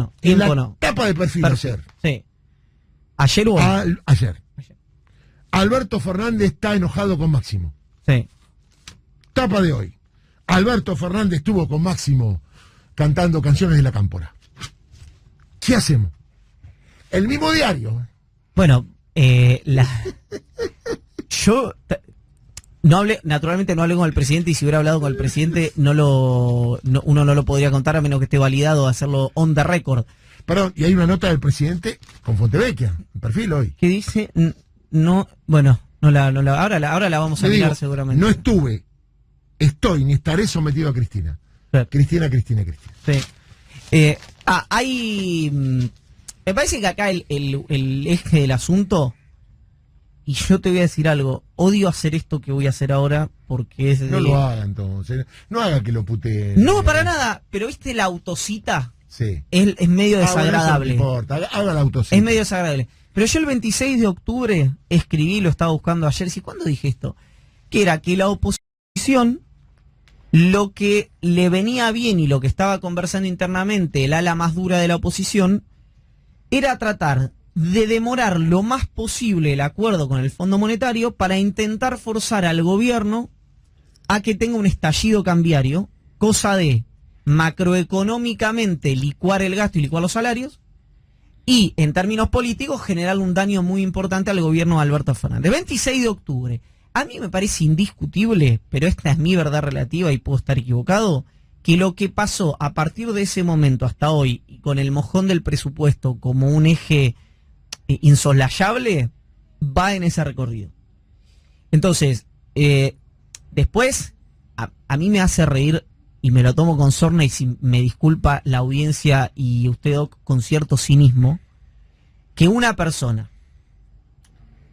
no. En Tiempo la no. tapa de perfil ayer. Sí. ¿Ayer o hoy? Ayer. Alberto Fernández está enojado con Máximo. Sí. Tapa de hoy. Alberto Fernández estuvo con Máximo cantando canciones de la Cámpora. ¿Qué hacemos? El mismo diario. Bueno, yo no hablé, naturalmente no hablé con el presidente, y si hubiera hablado con el presidente uno no lo podría contar a menos que esté validado, hacerlo on the record. Perdón, y hay una nota del presidente con Fontevecchia, en perfil hoy. Que dice, no, bueno, ahora la vamos a Le mirar digo, seguramente. No estoy ni estaré sometido a Cristina. Claro. Cristina. Sí. Me parece que acá el eje del asunto, y yo te voy a decir algo, odio hacer esto que voy a hacer ahora porque es... No lo haga entonces, no haga que lo puteen. No, para nada, pero viste la autocita, Sí. es medio Bueno, eso no desagradable. importa, haga la autocita. Es medio desagradable. Pero yo el 26 de octubre escribí, lo estaba buscando ayer, ¿sí? ¿Cuándo dije esto? Que era que la oposición, lo que le venía bien y lo que estaba conversando internamente el ala más dura de la oposición, era tratar de demorar lo más posible el acuerdo con el Fondo Monetario para intentar forzar al gobierno a que tenga un estallido cambiario, cosa de macroeconómicamente licuar el gasto y licuar los salarios, y en términos políticos generar un daño muy importante al gobierno de Alberto Fernández. 26 de octubre. A mí me parece indiscutible, pero esta es mi verdad relativa y puedo estar equivocado, que lo que pasó a partir de ese momento hasta hoy, y con el mojón del presupuesto como un eje insoslayable, va en ese recorrido. Entonces, después, a mí me hace reír, y me lo tomo con sorna, y si me disculpa la audiencia y usted, Doc, con cierto cinismo, que una persona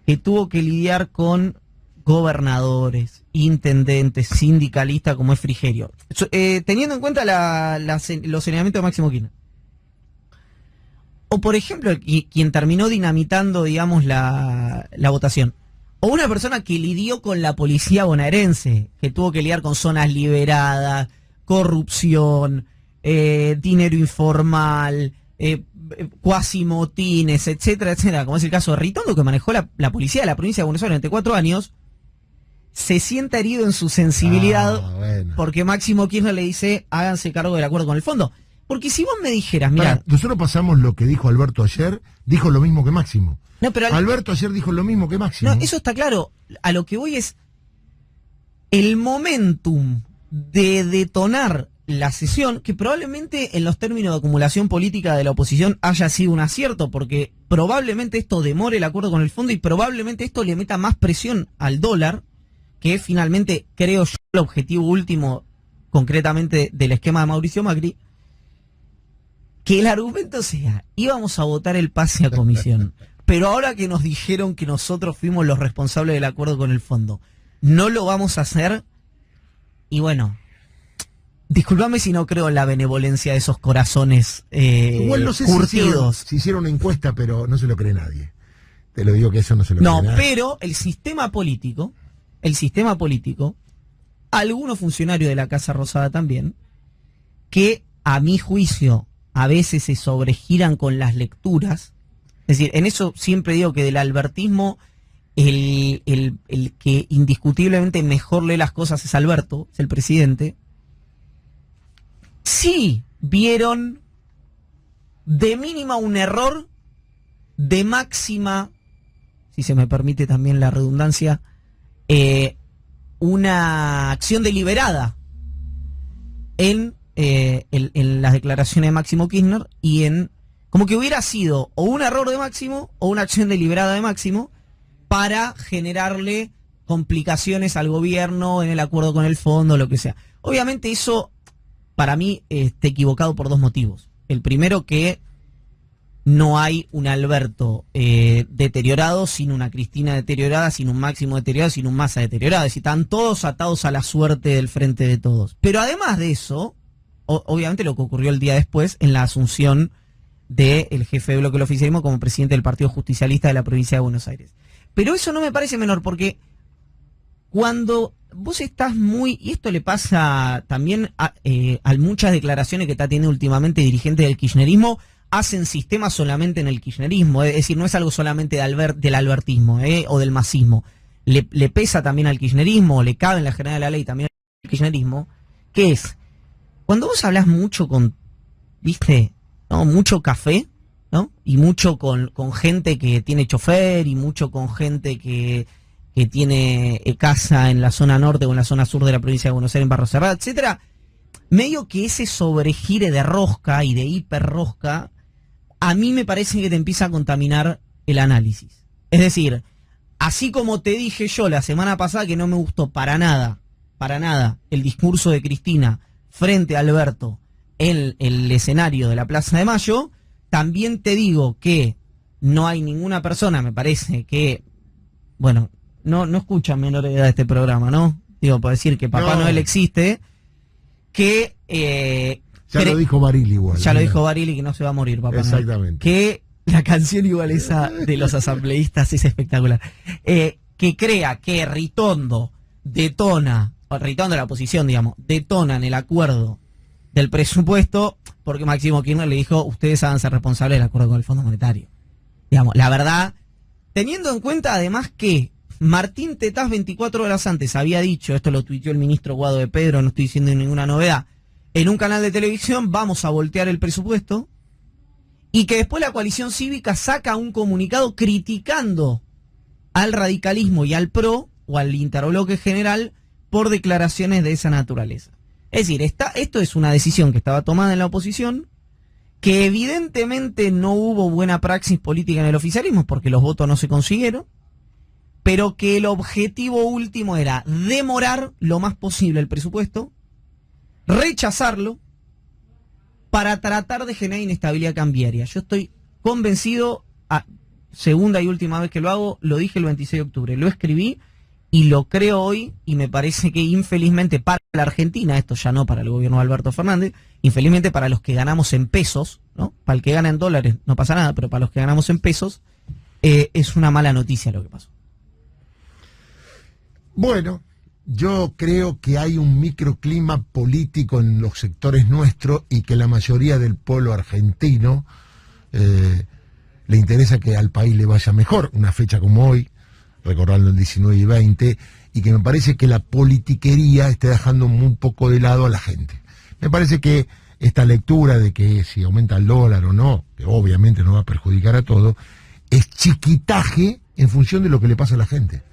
que tuvo que lidiar con gobernadores, intendentes, sindicalistas como es Frigerio, teniendo en cuenta los señalamientos de Máximo Kirchner, o por ejemplo quien terminó dinamitando, digamos, la votación, o una persona que lidió con la policía bonaerense, que tuvo que lidiar con zonas liberadas, corrupción, dinero informal, cuasi motines, etcétera, etcétera, como es el caso de Ritondo, que manejó la policía de la provincia de Buenos Aires durante 4 años, se sienta herido en su sensibilidad porque Máximo Kirchner le dice, háganse cargo del acuerdo con el fondo. Porque si vos me dijeras, mira, nosotros pasamos lo que dijo Alberto ayer, dijo lo mismo que Máximo. No, pero Alberto ayer dijo lo mismo que Máximo. No, eso está claro. A lo que voy es el momentum de detonar la sesión, que probablemente en los términos de acumulación política de la oposición haya sido un acierto, porque probablemente esto demore el acuerdo con el fondo y probablemente esto le meta más presión al dólar, que es finalmente, creo yo, el objetivo último, concretamente, del esquema de Mauricio Macri. Que el argumento sea, íbamos a votar el pase a comisión, pero ahora que nos dijeron que nosotros fuimos los responsables del acuerdo con el fondo, no lo vamos a hacer. Y bueno, discúlpame si no creo en la benevolencia de esos corazones igual no sé curtidos. Si hicieron una encuesta, pero no se lo cree nadie. Te lo digo que eso no se lo cree nadie. No, pero el sistema político, algunos funcionarios de la Casa Rosada también, que a mi juicio a veces se sobregiran con las lecturas. Es decir, en eso siempre digo que del albertismo el que indiscutiblemente mejor lee las cosas es Alberto, es el presidente. Sí vieron de mínima un error, de máxima, si se me permite también la redundancia, una acción deliberada en las declaraciones de Máximo Kirchner, y en como que hubiera sido o un error de Máximo o una acción deliberada de Máximo para generarle complicaciones al gobierno en el acuerdo con el fondo, lo que sea. Obviamente eso para mí está equivocado por 2 motivos. El primero, que no hay un Alberto deteriorado sin una Cristina deteriorada, sin un Máximo deteriorado, sin un Massa deteriorado. Es decir, están todos atados a la suerte del Frente de Todos. Pero además de eso, obviamente lo que ocurrió el día después en la asunción del jefe de bloque del oficialismo como presidente del Partido Justicialista de la provincia de Buenos Aires. Pero eso no me parece menor, porque cuando vos estás y esto le pasa también a muchas declaraciones que está teniendo últimamente dirigentes del kirchnerismo, hacen sistema solamente en el kirchnerismo, es decir, no es algo solamente del albertismo o del masismo. Le pesa también al kirchnerismo, le cabe en la general de la ley también al kirchnerismo, que es, cuando vos hablás mucho con, viste, ¿no? Mucho café, ¿no? Y mucho con gente que tiene chofer y mucho con gente que tiene casa en la zona norte o en la zona sur de la provincia de Buenos Aires, en Barrio Cerrado, etcétera, medio que ese sobregire de rosca y de hiperrosca, a mí me parece que te empieza a contaminar el análisis. Es decir, así como te dije yo la semana pasada que no me gustó para nada, el discurso de Cristina frente a Alberto en el escenario de la Plaza de Mayo, también te digo que no hay ninguna persona, me parece, que, bueno, no escuchan menores de edad este programa, ¿no? Digo, por decir que Papá Noel existe, que... ya lo dijo Barili igual. Ya lo dijo Barili, que no se va a morir, Papá Noel. Exactamente. Que la canción igual esa de los asambleístas es espectacular. Que crea que Ritondo detona, o Ritondo la oposición, digamos, detonan el acuerdo del presupuesto porque Máximo Kirchner le dijo, ustedes háganse responsables del acuerdo con el Fondo Monetario. Digamos, la verdad, teniendo en cuenta además que Martín Tetaz 24 horas antes había dicho, esto lo tuiteó el ministro Guado de Pedro, no estoy diciendo ninguna novedad, en un canal de televisión, vamos a voltear el presupuesto, y que después la coalición cívica saca un comunicado criticando al radicalismo y al PRO, o al interbloque general, por declaraciones de esa naturaleza. Es decir, esto es una decisión que estaba tomada en la oposición, que evidentemente no hubo buena praxis política en el oficialismo, porque los votos no se consiguieron, pero que el objetivo último era demorar lo más posible el presupuesto, rechazarlo, para tratar de generar inestabilidad cambiaria. Yo estoy convencido, segunda y última vez que lo hago, lo dije el 26 de octubre, lo escribí y lo creo hoy, y me parece que infelizmente para la Argentina, esto ya no para el gobierno de Alberto Fernández, infelizmente para los que ganamos en pesos, ¿no? Para el que gana en dólares no pasa nada, pero para los que ganamos en pesos, es una mala noticia lo que pasó. Bueno, yo creo que hay un microclima político en los sectores nuestros y que la mayoría del pueblo argentino le interesa que al país le vaya mejor. Una fecha como hoy, recordando el 19 y 20, y que me parece que la politiquería está dejando un poco de lado a la gente. Me parece que esta lectura de que si aumenta el dólar o no, que obviamente no va a perjudicar a todo, es chiquitaje en función de lo que le pasa a la gente.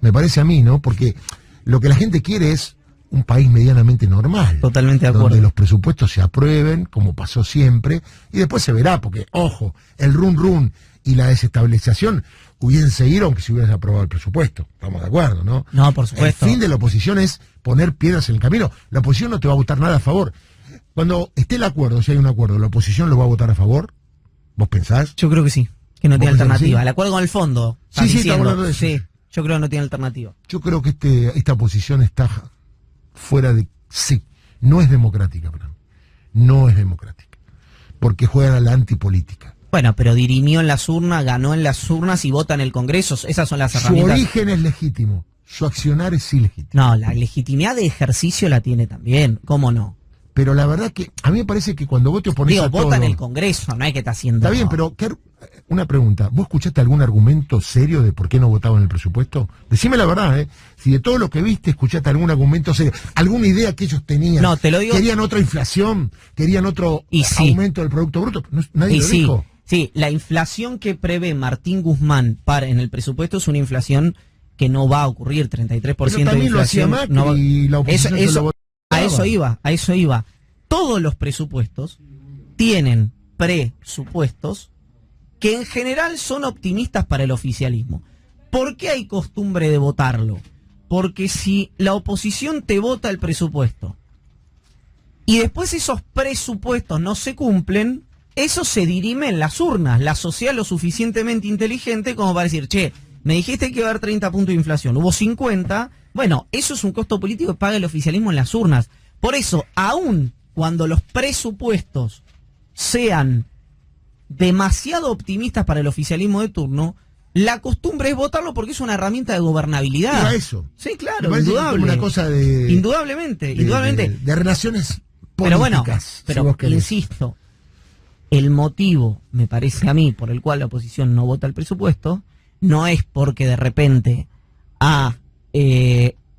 Me parece a mí, ¿no? Porque lo que la gente quiere es un país medianamente normal. Totalmente de acuerdo. Donde los presupuestos se aprueben, como pasó siempre, y después se verá, porque, ojo, el run y la desestabilización hubiesen seguido aunque se hubiese aprobado el presupuesto. Estamos de acuerdo, ¿no? No, por supuesto. El fin de la oposición es poner piedras en el camino. La oposición no te va a votar nada a favor. Cuando esté el acuerdo, si hay un acuerdo, ¿la oposición lo va a votar a favor? ¿Vos pensás? Yo creo que sí, que no tiene alternativa. Sí? El acuerdo con el fondo. Sí, está hablando de eso. Sí, yo creo que no tiene alternativa. Yo creo que esta oposición está fuera de... Sí, no es democrática, para mí. No es democrática. Porque juegan a la antipolítica. Bueno, pero dirimió en las urnas, ganó en las urnas y vota en el Congreso. Esas son las herramientas. Su origen es legítimo. Su accionar es ilegítimo. No, la legitimidad de ejercicio la tiene también. ¿Cómo no? Pero la verdad que a mí me parece que cuando vos te opones a todo... vota en el Congreso, no hay que estar haciendo... Está bien, pero una pregunta. ¿Vos escuchaste algún argumento serio de por qué no votaban el presupuesto? Decime la verdad, ¿eh? Si de todo lo que viste escuchaste algún argumento serio, alguna idea que ellos tenían. No, te lo digo... Querían otra inflación, querían otro aumento del Producto Bruto. Nadie lo dijo. Sí, la inflación que prevé Martín Guzmán en el presupuesto es una inflación que no va a ocurrir, 33% de inflación. Lo hacía Macri, no va... y la oposición se lo votaba. A eso iba. Todos los presupuestos tienen presupuestos que en general son optimistas para el oficialismo. ¿Por qué hay costumbre de votarlo? Porque si la oposición te vota el presupuesto y después esos presupuestos no se cumplen, eso se dirime en las urnas. La sociedad lo suficientemente inteligente como para decir, che, me dijiste que iba a haber 30 puntos de inflación, hubo 50, bueno, eso es un costo político que paga el oficialismo en las urnas. Por eso, aún cuando los presupuestos sean demasiado optimistas para el oficialismo de turno, la costumbre es votarlo porque es una herramienta de gobernabilidad. Era eso. Sí, claro, indudable. Una cosa de... Indudablemente. De relaciones políticas. Pero bueno, si insisto, el motivo, me parece a mí, por el cual la oposición no vota el presupuesto, no es porque de repente a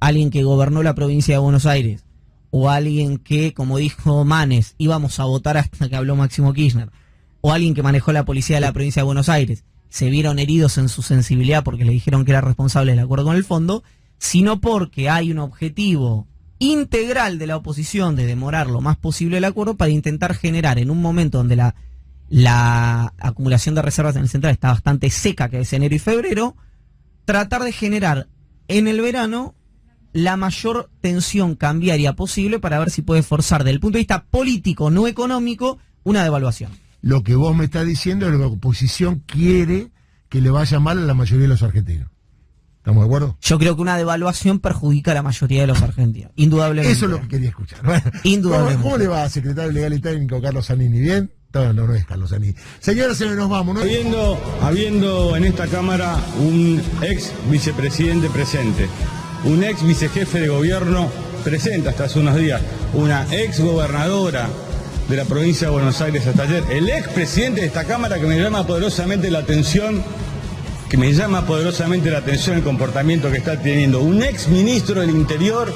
alguien que gobernó la provincia de Buenos Aires o alguien que, como dijo Manes, íbamos a votar hasta que habló Máximo Kirchner, o alguien que manejó la policía de la provincia de Buenos Aires, se vieron heridos en su sensibilidad porque le dijeron que era responsable del acuerdo con el fondo, sino porque hay un objetivo integral de la oposición de demorar lo más posible el acuerdo para intentar generar en un momento donde la acumulación de reservas en el central está bastante seca, que es enero y febrero, tratar de generar en el verano la mayor tensión cambiaria posible para ver si puede forzar desde el punto de vista político, no económico, una devaluación. Lo que vos me estás diciendo es que la oposición quiere que le vaya mal a la mayoría de los argentinos. ¿Estamos de acuerdo? Yo creo que una devaluación perjudica a la mayoría de los argentinos, indudablemente. Eso es lo que quería escuchar. Bueno, indudablemente. ¿Cómo le va, secretario legal y técnico Carlos Zanini? ¿Bien? No es Carlos Zanini. Señora, nos vamos, ¿no? Habiendo en esta Cámara un ex vicepresidente presente, un ex vicejefe de gobierno presente hasta hace unos días, una ex gobernadora de la provincia de Buenos Aires hasta ayer, el ex presidente de esta Cámara que me llama poderosamente la atención, el comportamiento que está teniendo, un ex ministro del Interior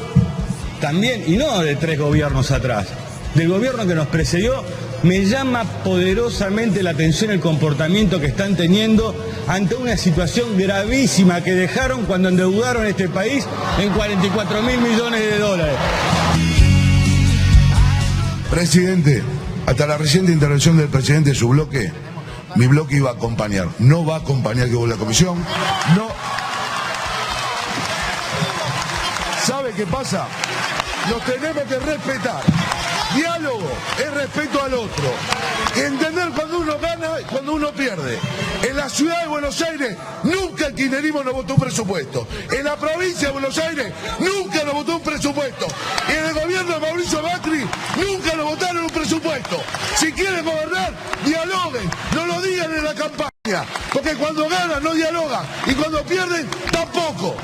también, y no de 3 gobiernos atrás, del gobierno que nos precedió, me llama poderosamente la atención el comportamiento que están teniendo ante una situación gravísima que dejaron cuando endeudaron este país en 44.000 millones de dólares. Presidente, hasta la reciente intervención del presidente de su bloque, mi bloque iba a acompañar. No va a acompañar que vos la comisión. No. ¿Sabe qué pasa? Nos tenemos que respetar. Diálogo es respeto al otro. Entender cuando uno gana y cuando uno pierde. En la ciudad de Buenos Aires nunca el kirchnerismo nos votó un presupuesto. En la provincia de Buenos Aires nunca nos votó un presupuesto. Y en el gobierno de Mauricio Macri nunca nos votaron un presupuesto. Si quieren gobernar, dialoguen. No lo digan en la campaña. Porque cuando ganan no dialogan. Y cuando pierden, tampoco.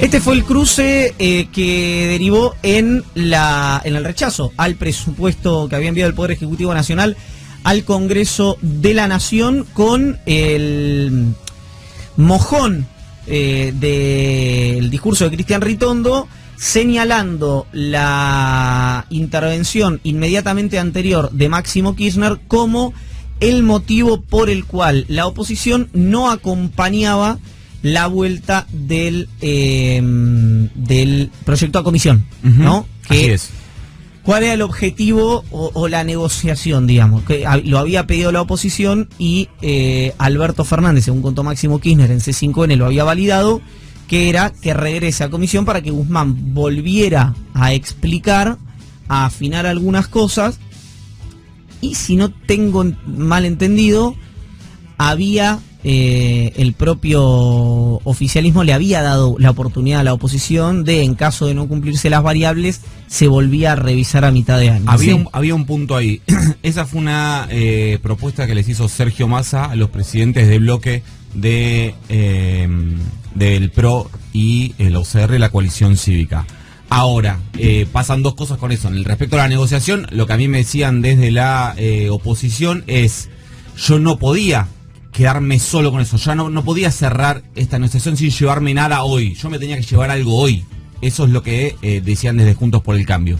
Este fue el cruce que derivó en el rechazo al presupuesto que había enviado el Poder Ejecutivo Nacional al Congreso de la Nación, con el mojón del discurso de Cristian Ritondo señalando la intervención inmediatamente anterior de Máximo Kirchner como el motivo por el cual la oposición no acompañaba la vuelta del proyecto a comisión, ¿no? Así es. ¿Cuál era el objetivo o la negociación, digamos? Que lo había pedido la oposición y Alberto Fernández, según contó Máximo Kirchner en C5N, lo había validado, que era que regrese a comisión para que Guzmán volviera a explicar, a afinar algunas cosas, y si no tengo mal entendido, había... el propio oficialismo le había dado la oportunidad a la oposición de, en caso de no cumplirse las variables, se volvía a revisar a mitad de año. Había un punto ahí. Esa fue una propuesta que les hizo Sergio Massa a los presidentes de bloque del PRO y el OCR, la coalición cívica. Ahora, pasan dos cosas con eso. En el respecto a la negociación, lo que a mí me decían desde la oposición es: yo no podía quedarme solo con eso, ya no podía cerrar esta negociación sin llevarme nada hoy, yo me tenía que llevar algo hoy. Eso es lo que decían desde Juntos por el Cambio.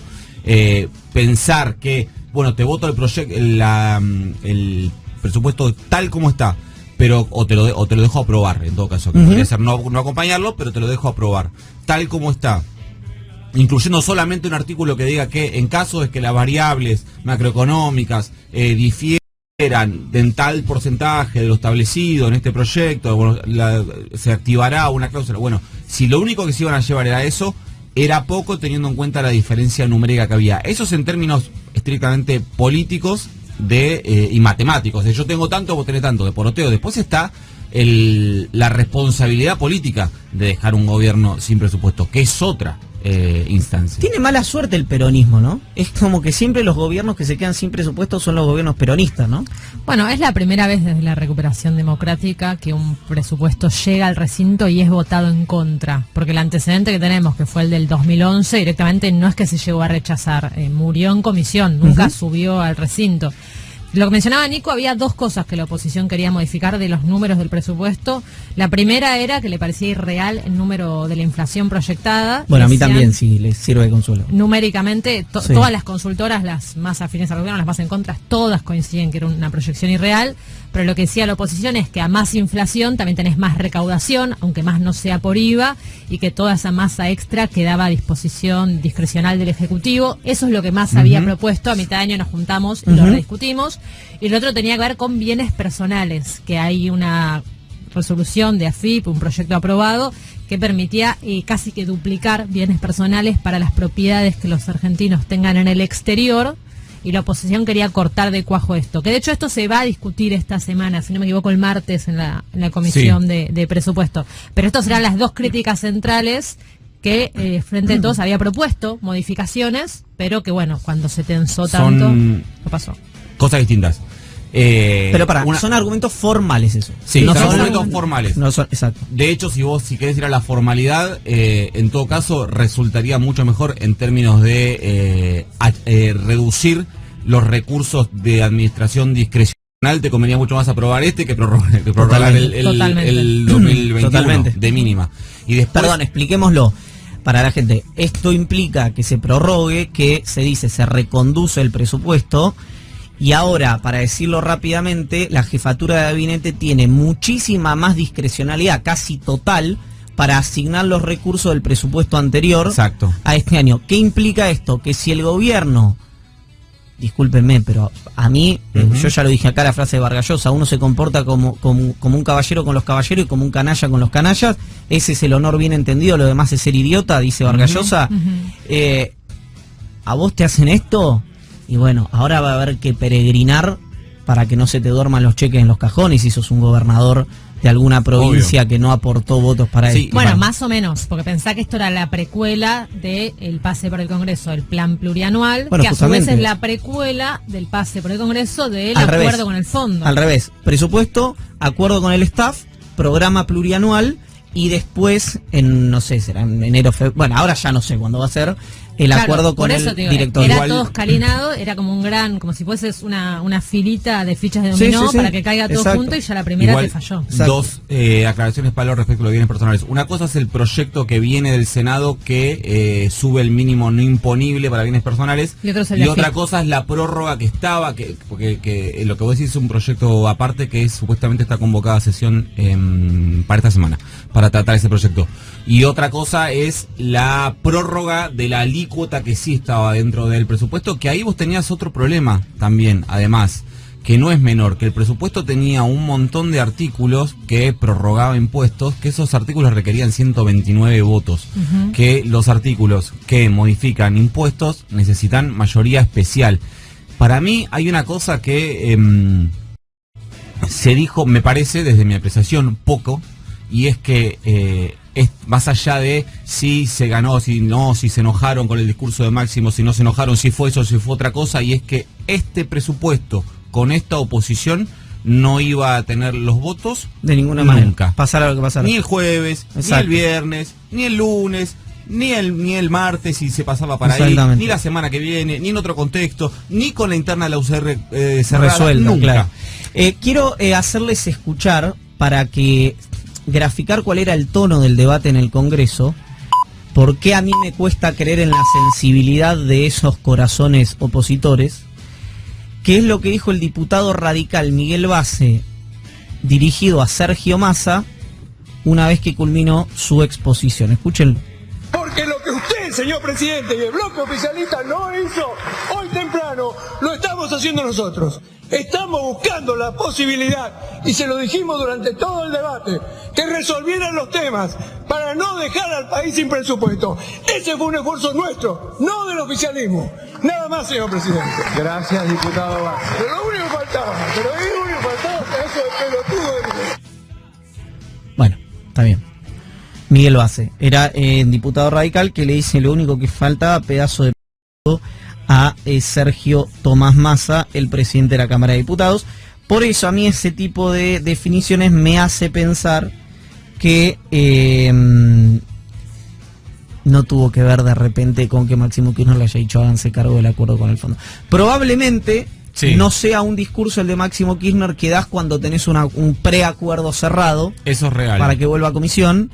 Pensar que, bueno, te voto el presupuesto tal como está, pero o te lo dejo aprobar, en todo caso, que podría ser no acompañarlo, pero te lo dejo aprobar tal como está, incluyendo solamente un artículo que diga que en caso de que las variables macroeconómicas difieran en tal porcentaje de lo establecido en este proyecto, bueno, se activará una cláusula. Bueno, si lo único que se iban a llevar era eso, era poco teniendo en cuenta la diferencia numérica que había. Eso es en términos estrictamente políticos y matemáticos. Yo tengo tanto, vos tenés tanto, de poroteo. Después está la responsabilidad política de dejar un gobierno sin presupuesto, que es otra. instancia. Tiene mala suerte el peronismo, ¿no? Es como que siempre los gobiernos que se quedan sin presupuesto son los gobiernos peronistas, ¿no? Bueno, es la primera vez desde la recuperación democrática que un presupuesto llega al recinto y es votado en contra, porque el antecedente que tenemos, que fue el del 2011, directamente no es que se llegó a rechazar, murió en comisión, nunca subió al recinto. Lo que mencionaba Nico, había dos cosas que la oposición quería modificar de los números del presupuesto. La primera era que le parecía irreal el número de la inflación proyectada. Bueno, a mí también, si les sirve de consuelo. Numéricamente, Sí. todas las consultoras, las más afines al gobierno, las más en contra, todas coinciden que era una proyección irreal, pero lo que decía la oposición es que a más inflación también tenés más recaudación, aunque más no sea por IVA, y que toda esa masa extra quedaba a disposición discrecional del Ejecutivo. Eso es lo que más había propuesto. A mitad de año nos juntamos y lo rediscutimos. Y el otro tenía que ver con bienes personales, que hay una resolución de AFIP, un proyecto aprobado, que permitía casi que duplicar bienes personales para las propiedades que los argentinos tengan en el exterior, y la oposición quería cortar de cuajo esto. Que de hecho esto se va a discutir esta semana, si no me equivoco, el martes en la comisión de presupuesto. Pero estas serán las dos críticas centrales que Frente de Todos había propuesto, modificaciones, pero que bueno, cuando se tensó tanto, ¿qué pasó? Cosas distintas. Pero son argumentos formales eso. Sí, no son son argumentos formales. No son, exacto. De hecho, si querés ir a la formalidad, en todo caso resultaría mucho mejor en términos de reducir los recursos de administración discrecional. Te convenía mucho más aprobar que prorrogar el 2021 Totalmente. de mínima. Y después, Perdón, expliquémoslo para la gente. Esto implica que se prorrogue, que se dice se reconduce el presupuesto. Y ahora, para decirlo rápidamente, la jefatura de gabinete tiene muchísima más discrecionalidad, casi total, para asignar los recursos del presupuesto anterior exacto. a este año. ¿Qué implica esto? Que si el gobierno, discúlpenme, pero a mí, yo ya lo dije acá, la frase de Vargas Llosa, uno se comporta como un caballero con los caballeros y como un canalla con los canallas, ese es el honor bien entendido, lo demás es ser idiota, dice Vargas Llosa. ¿A vos te hacen esto? Y bueno, ahora va a haber que peregrinar para que no se te duerman los cheques en los cajones si sos un gobernador de alguna provincia que no aportó votos para Sí, él. Bueno, más o menos, porque pensá que esto era la precuela del pase por el Congreso, el plan plurianual, Bueno, que a su vez justamente. es la precuela del pase por el Congreso del Al acuerdo revés. con el fondo. Al revés, presupuesto, acuerdo con el staff, programa plurianual y después, en no sé, será en enero, bueno, ahora ya no sé cuándo va a ser, el Claro, acuerdo con por eso el te digo, director. Era Igual- todo escalinado, era como un gran, como si fueses una filita de fichas de Sí, dominó sí, sí. para que caiga todo Exacto. junto, y ya la primera Igual, te falló. Exacto. Dos aclaraciones, Pablo, respecto a los bienes personales. Una cosa es el proyecto que viene del Senado que sube el mínimo no imponible para bienes personales. Y otro es el Y de otra AFIP. cosa es la prórroga que estaba, porque lo que vos decís es un proyecto aparte que supuestamente está convocada a sesión para esta semana, para tratar ese proyecto. Y otra cosa es la prórroga de la alícuota que sí estaba dentro del presupuesto, que ahí vos tenías otro problema también, además, que no es menor, que el presupuesto tenía un montón de artículos que prorrogaba impuestos, que esos artículos requerían 129 votos, que los artículos que modifican impuestos necesitan mayoría especial. Para mí hay una cosa que se dijo, me parece, desde mi apreciación, poco, y es que es más allá de si se ganó, si no, si se enojaron con el discurso de Máximo, si no se enojaron, si fue eso, si fue otra cosa, y es que este presupuesto con esta oposición no iba a tener los votos De ninguna nunca. manera. Pasara lo que pasara. Ni el jueves, ni Exacto. el viernes, ni el lunes, ni el martes si se pasaba para ahí, Exactamente. ni la semana que viene, ni en otro contexto, ni con la interna de la UCR cerrada, Resuelta, nunca. claro. Quiero hacerles escuchar, para que graficar cuál era el tono del debate en el Congreso, por qué a mí me cuesta creer en la sensibilidad de esos corazones opositores, que es lo que dijo el diputado radical Miguel Base, dirigido a Sergio Massa, una vez que culminó su exposición. Escúchenlo. Porque lo que usted, señor presidente, y el bloque oficialista no hizo hoy temprano, lo estamos haciendo nosotros. Estamos buscando la posibilidad, y se lo dijimos durante todo el debate, que resolvieran los temas para no dejar al país sin presupuesto. Ese fue un esfuerzo nuestro, no del oficialismo. Nada más, señor presidente. Gracias, diputado Vázquez. Pero lo único que faltaba, eso de pelotudo de... Bueno, está bien. Miguel Base, era diputado radical que le dice lo único que faltaba, pedazo de p*** a Sergio Tomás Massa, el presidente de la Cámara de Diputados. Por eso a mí ese tipo de definiciones me hace pensar que no tuvo que ver de repente con que Máximo Kirchner le haya dicho háganse cargo del acuerdo con el fondo. Probablemente no sea un discurso el de Máximo Kirchner que das cuando tenés un preacuerdo cerrado. Eso es real. Para que vuelva a comisión.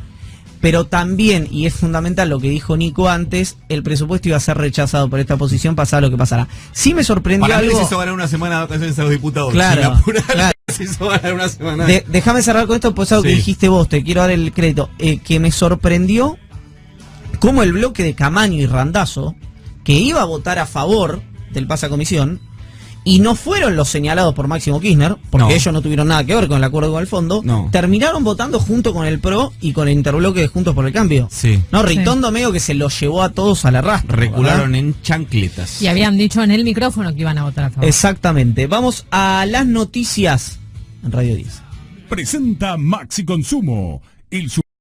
Pero también, y es fundamental lo que dijo Nico antes, el presupuesto iba a ser rechazado por esta oposición, pasara lo que pasara. Sí me sorprendió para algo... mí les hizo ganar una semana de vacaciones a los diputados. Claro, claro. Se hizo ganar una semana. Déjame cerrar con esto, pues algo que dijiste vos, te quiero dar el crédito. Que me sorprendió cómo el bloque de Camaño y Randazzo, que iba a votar a favor del pase a comisión, y no fueron los señalados por Máximo Kirchner, porque ellos no tuvieron nada que ver con el acuerdo con el fondo, terminaron votando junto con el PRO y con el interbloque de Juntos por el Cambio. No, Ritondo medio que se los llevó a todos al arrastre. Recularon en chancletas. Y habían dicho en el micrófono que iban a votar a favor. Exactamente. Vamos a las noticias en Radio 10. Presenta Maxi Consumo, el